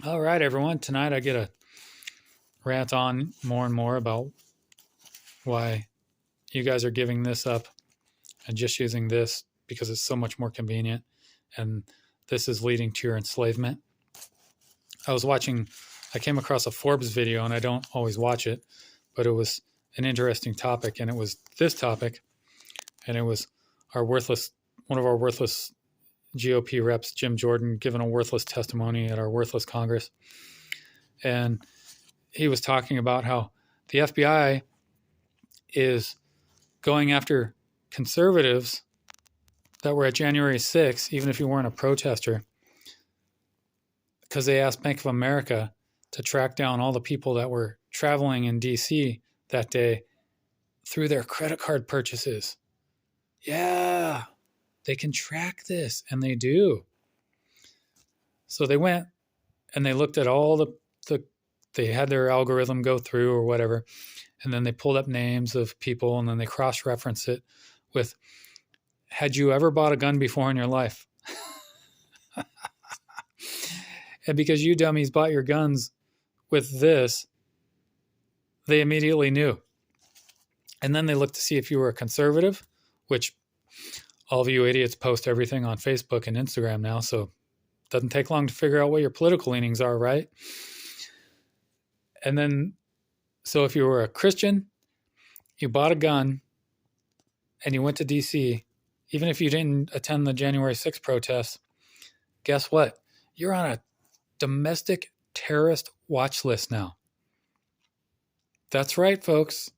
All right, everyone. Tonight I get to rant on more and more about why you guys are giving this up and just using this because it's so much more convenient. And this is leading to your enslavement. I came across a Forbes video, and I don't always watch it, but it was an interesting topic. And it was this topic, and it was one of our worthless GOP reps, Jim Jordan, giving a worthless testimony at our worthless Congress. And he was talking about how the FBI is going after conservatives that were at January 6th, even if you weren't a protester, because they asked Bank of America to track down all the people that were traveling in DC that day through their credit card purchases. Yeah, they can track this, and they do. So they went and they looked at all they had their algorithm go through or whatever, and then they pulled up names of people, and then they cross-referenced it with, had you ever bought a gun before in your life? And because you dummies bought your guns with this, they immediately knew. And then they looked to see if you were a conservative, which all of you idiots post everything on Facebook and Instagram now, so it doesn't take long to figure out what your political leanings are, right? And then, so if you were a Christian, you bought a gun, and you went to DC, even if you didn't attend the January 6th protests, guess what? You're on a domestic terrorist watch list now. That's right, folks.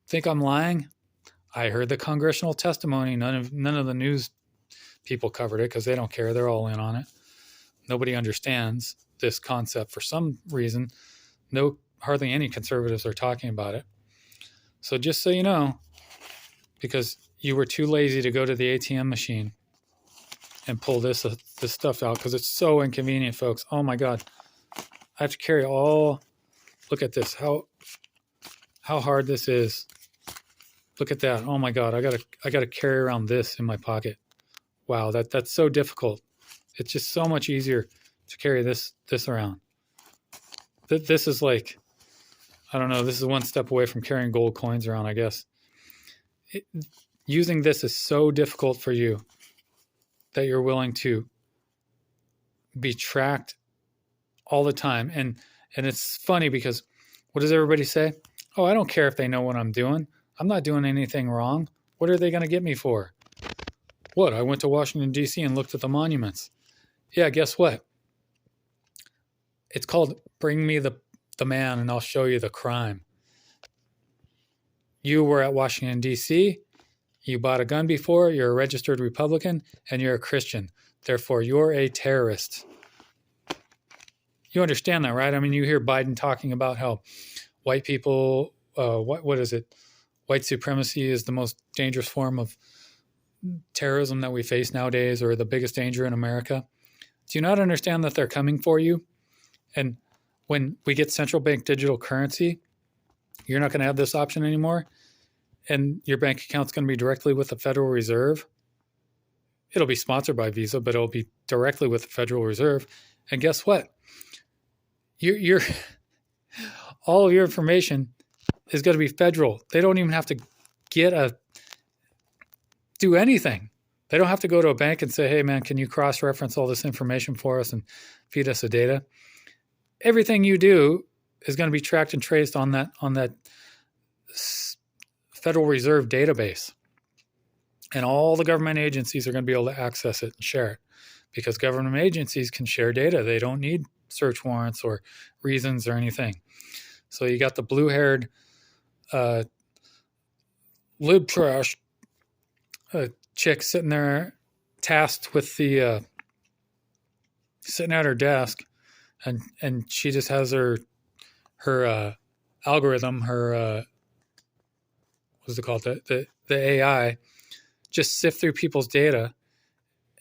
Think I'm lying? I heard the congressional testimony. None of the news people covered it because they don't care. They're all in on it. Nobody understands this concept for some reason. Hardly any conservatives are talking about it. So just so you know, because you were too lazy to go to the ATM machine and pull this stuff out because it's so inconvenient, folks. Oh my God. I have to carry look at this, how hard this is. Look at that. Oh my God. I gotta carry around this in my pocket. Wow, that's so difficult. It's just so much easier to carry this around. This is like, I don't know, this is one step away from carrying gold coins around, I guess. Using this is so difficult for you that you're willing to be tracked all the time. And it's funny because what does everybody say? Oh, I don't care if they know what I'm doing. I'm not doing anything wrong. What are they going to get me for? What? I went to Washington, D.C. and looked at the monuments. Yeah, guess what? It's called Bring Me the Man and I'll show you the crime. You were at Washington, D.C., you bought a gun before, you're a registered Republican, and you're a Christian. Therefore, you're a terrorist. You understand that, right? I mean, you hear Biden talking about how white people, what is it? White supremacy is the most dangerous form of terrorism that we face nowadays, or the biggest danger in America. Do you not understand that they're coming for you? And when we get central bank digital currency, you're not going to have this option anymore. And your bank account's going to be directly with the Federal Reserve. It'll be sponsored by Visa, but it'll be directly with the Federal Reserve. And guess what? You're all of your information is going to be federal. They don't even have to do anything. They don't have to go to a bank and say, hey, man, can you cross-reference all this information for us and feed us the data? Everything you do is going to be tracked and traced on that Federal Reserve database. And all the government agencies are going to be able to access it and share it because government agencies can share data. They don't need search warrants or reasons or anything. So you got the blue-haired lib trash chick sitting there tasked with sitting at her desk, and she just has her algorithm, what's it called, the AI, just sift through people's data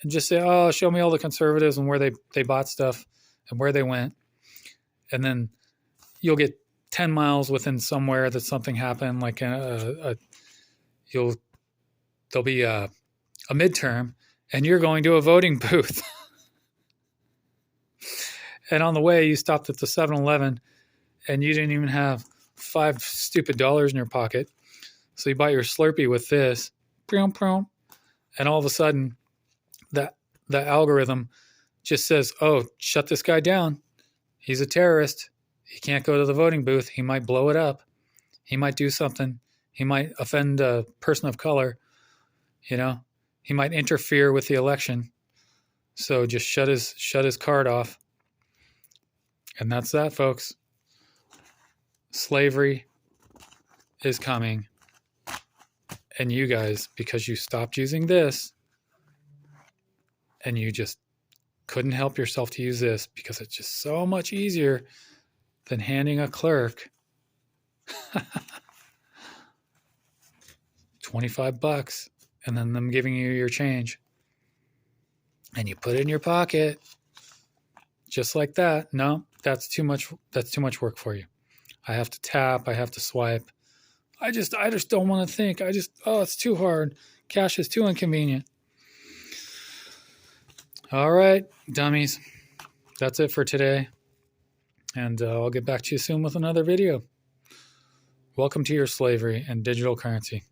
and just say, oh, show me all the conservatives and where they bought stuff and where they went. And then you'll get 10 miles within somewhere that something happened, like there'll be a midterm and you're going to a voting booth. And on the way, you stopped at the 7-Eleven and you didn't even have $5 stupid in your pocket. So you bought your Slurpee with this, and all of a sudden, the algorithm just says, oh, shut this guy down. He's a terrorist. He can't go to the voting booth. He might blow it up. He might do something. He might offend a person of color. You know, he might interfere with the election. So just shut his card off. And that's that, folks. Slavery is coming. And you guys, because you stopped using this and you just couldn't help yourself to use this because it's just so much easier than handing a clerk $25 and then them giving you your change. And you put it in your pocket just like that. No, that's too much work for you. I have to tap, I have to swipe. I just don't want to think. It's too hard. Cash is too inconvenient. All right, dummies. That's it for today. And I'll get back to you soon with another video. Welcome to your slavery and digital currency.